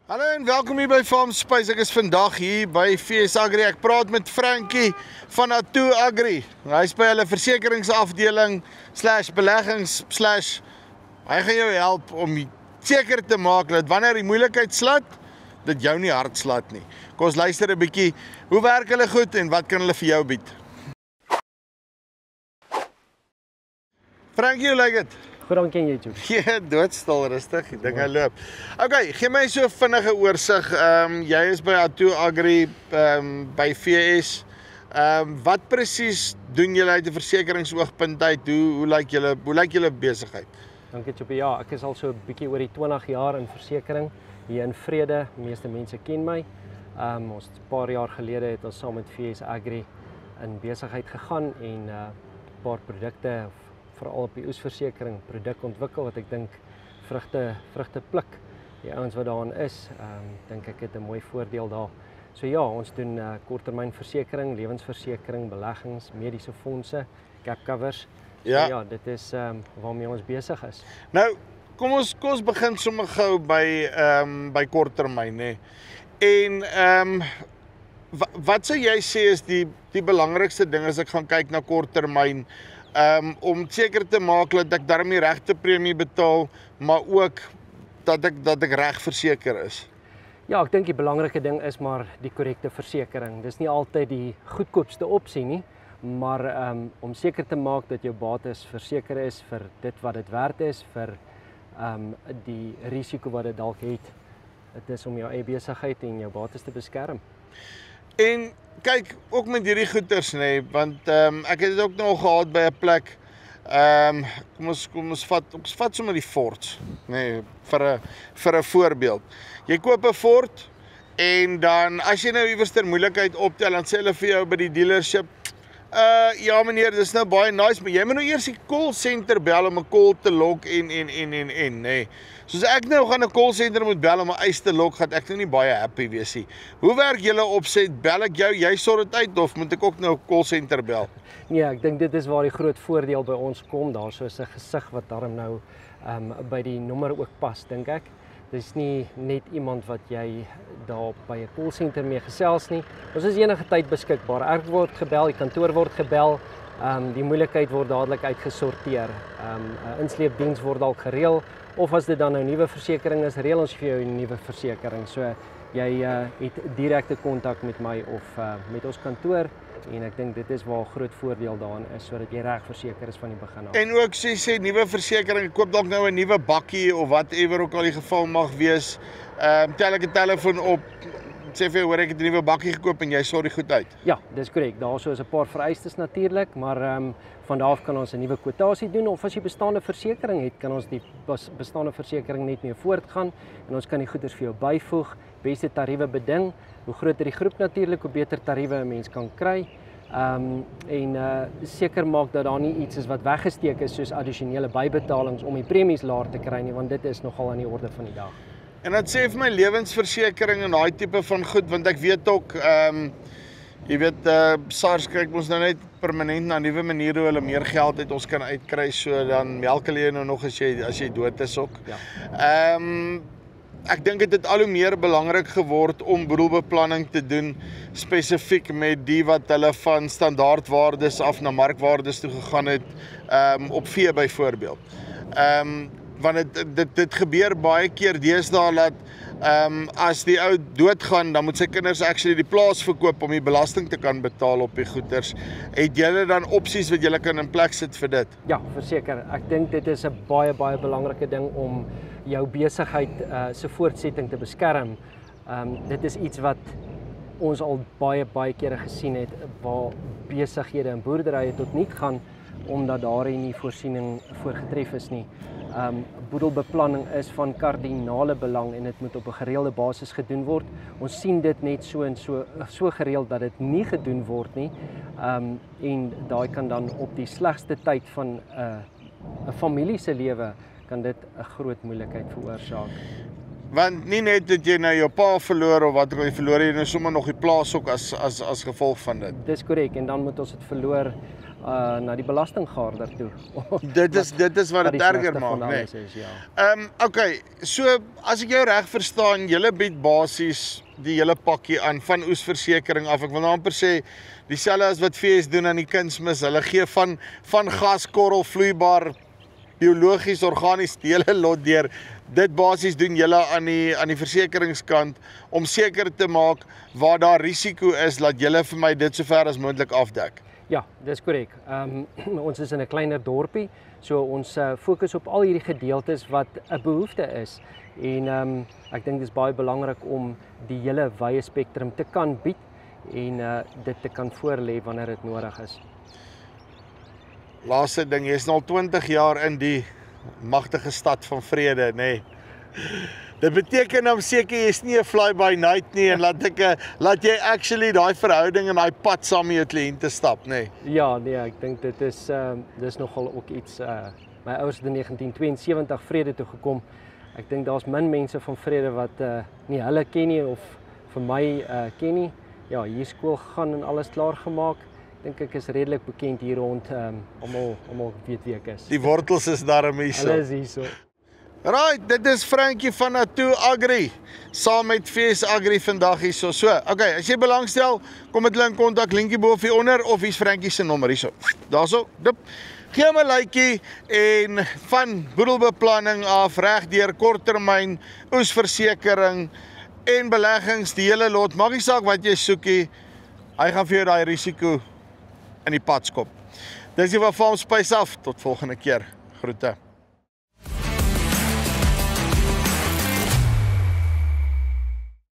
Hallo en welkom hier by Farm Space. Ek is vandag hier by VS Agri. Ek praat met Frankie van Atu Agri. Hy's by hulle versekeringsafdeling /beleggings/ hy gaan jou help om seker te maak dat wanneer die moeilikheid slat, dit jou nie hard slat nie. Kom ons luister 'n bietjie. Hoe werk hulle goed en wat kan hulle vir jou bied? Frankie, hoe lyk dit? Goed, dankie aan jou. Ja, doodstil, rustig, die ding loop. Okay, gee my so 'n vinnige oorsig. Jy is by Atu Agri by VS. Wat presies doen julle uit 'n versekeringsoogpunt uit? Hoe lyk julle besigheid? Dankie Chopie. Ja, ek is al so 'n bietjie oor die 20 jaar in versekering hier in Vrede. Die meeste mense ken my. Ons 'n paar jaar gelede het ons saam met VS Agri in besigheid gegaan en 'n paar produkte veral op die oesversekering produk ontwikkel wat ek dink vrugte pluk. Die ouens wat daarin is, dink ek het 'n mooi voordeel daar. So ja, ons doen korttermynversekering, lewensversekering, beleggings, mediese fondse, gap covers. Ja, so, ja, dit is waarmee ons besig is. Nou, kom ons begin sommer gou by korttermyn, nê. En wat sou jy sê is die belangrikste ding as ek gaan kyk na korttermyn? Om seker te maak dat ek daarmee regte premie betaal, maar ook dat ek reg verseker is. Ja, ek dink die belangrike ding is maar die korrekte versekering. Dis nie altyd die goedkoopste opsie nie, maar om seker te maak dat jou bates verseker is vir dit wat dit werd is, vir die risiko wat dit dalk het. Dit is om jou eie besigheid en jou bates te beskerm. En kyk, ook met hierdie goeders, nê, want ek het dit ook nog gehad by 'n plek. Kom ons vat sommer die Fords, nê, vir 'n voorbeeld. Jy koop 'n Ford en dan as jy nou iewers ter moeilikheid optel, dan sê hulle vir jou by die dealership, ja meneer, dis nou baie nice, maar jy moet nou eers die call center bel om 'n call te lok en nê. Soos ek nou gaan 'n call center moet bel om 'n eis te lok, gaan ek nou nie baie happy wees nie. Hoe werk julle opset? Bel ek jou, jy sort dit uit of moet ek ook nou 'n call center bel? Nee, ek dink dit is waar die groot voordeel by ons kom. Daar so 'n gesig wat daarom nou by die nommer ook pas, dink ek. Dis nie net iemand wat jy daar by 'n call center mee gesels nie. Ons is enige tyd beskikbaar. Ek word gebel, die kantoor word gebel. Die moeilikheid word dadelik uitgesorteer. 'n Insleepdiens word dalk gereël of as dit dan nou 'n nuwe versekering is, reël ons vir jou 'n nuwe versekering. So jy het direkte kontak met my of met ons kantoor en ek dink dit is waar groot voordeel daarin is sodat jy reg verseker is van die begin af. En ook sê nuwe versekering, ek koop dalk nou 'n nuwe bakkie of whatever ook al die geval mag wees. Tel ek 'n telefoon op, sê vir jou, hoor ek het 'n nuwe bakkie gekoop en jy sort dit goed uit. Ja, dis korrek. Daar so is 'n paar vereistes natuurlik, maar van daar af kan ons 'n nuwe kwotasie doen of as jy bestaande versekering het, kan ons die bestaande versekering net mee voortgaan en ons kan die goeders vir jou byvoeg, beste tariewe beding. Hoe groter die groep natuurlik, hoe beter tariewe 'n mens kan kry. Seker maak dat daar nie iets is wat weggesteek is soos addisionele bybetalings om die premies laer te kry nie, want dit is nogal aan die orde van die dag. En dit sê vir my lewensversekering en daai tipe van goed, want ek weet ook, jy weet, SARS kyk ons nou net permanent na nuwe maniere hoe hulle meer geld uit ons kan uitkry, so dan melk hulle nou nog as jy dood is ook. Ja. Ek dink dit het al hoe meer belangrik geword om boedelbeplanning te doen, spesifiek met die wat hulle van standaardwaardes af na markwaardes toe gegaan het, op vee byvoorbeeld. Want dit gebeur baie keer deesdae dat as die ou doodgaan, dan moet sy kinders actually die plaas verkoop om die belasting te kan betaal op die goeders. Het julle dan opsies wat julle kan in plek sit vir dit? Ja, verseker. Ek dink dit is 'n baie belangrike ding om jou besigheid se voortsetting te beskerm. Dit is iets wat ons al baie kere gesien het waar besighede en boerderye tot niet gaan omdat daar nie voorsiening voorgetref is nie. Boedelbeplanning is van kardinale belang en dit moet op 'n gereelde basis gedoen word. Ons sien dit net so gereeld dat dit nie gedoen word nie. En daai kan dan op die slegste tyd van 'n familie se lewe kan dit 'n groot moeilikheid veroorsaak. Want nie net dat jy nou jou pa verloor of wat jy verloor, jy nou sommer nog die plaas ook as gevolg van dit. Dis korrek en dan moet ons dit verloor na die belastinggaarder toe. Dit is wat dit erger maak, nee. nee. Is, ja. Okay, so as ek jou reg verstaan, julle bied basies die hele pakkie aan van oesversekering af. Ek wil nou amper sê dieselfde as wat VS doen aan die kunsmis. Hulle gee van gas, korrel, vloeibaar, biologies, organies, die hele lot deur. Dit basies doen julle aan die versekeringskant om seker te maak waar daar risiko is, dat julle vir my dit sover as moontlik afdek. Ja, dis korrek. Ons is in 'n kleiner dorpie, so ons fokus op al hierdie gedeeltes wat 'n behoefte is. En ek dink dis baie belangrik om die hele wye spektrum te kan bied en dit te kan voorlê wanneer dit nodig is. Laaste ding, jy is al 20 jaar in die magtige stad van vrede, nê. Nee. Dit beteken dan seker jy's nie 'n fly by night nie en laat jy actually daai verhouding en daai pad saam met jou kliënte stap, nê. Nee. Ja, nee, ek dink dit is dis nogal ook iets my ouers het in 1972 vrede toe gekom. Ek dink daar's min mense van vrede wat nie hulle ken nie of vir my ken nie. Ja, hier skool gaan en alles klaar gemaak. Dink ek is redelik bekend hier rond, almal weet wie ek is. Die wortels is daarom hierso. Hulle is hierso. Right, dit is Frankie van Nato Agri, saam met VS Agri vandag hierso. So, okay, as jy belangstel, kom met hulle in kontak, linkie bo of hieronder, of hier's Frankie se nommer hierso. Daarso, dip. Gee hom 'n likeie en van boedelbeplanning af, reg deur korttermyn, oesversekering en beleggings, die hele lot. Maak nie saak wat jy soekie, hy gaan vir jou daai risiko in die pad skop. Dis die wat van Space af, tot volgende keer. Groete.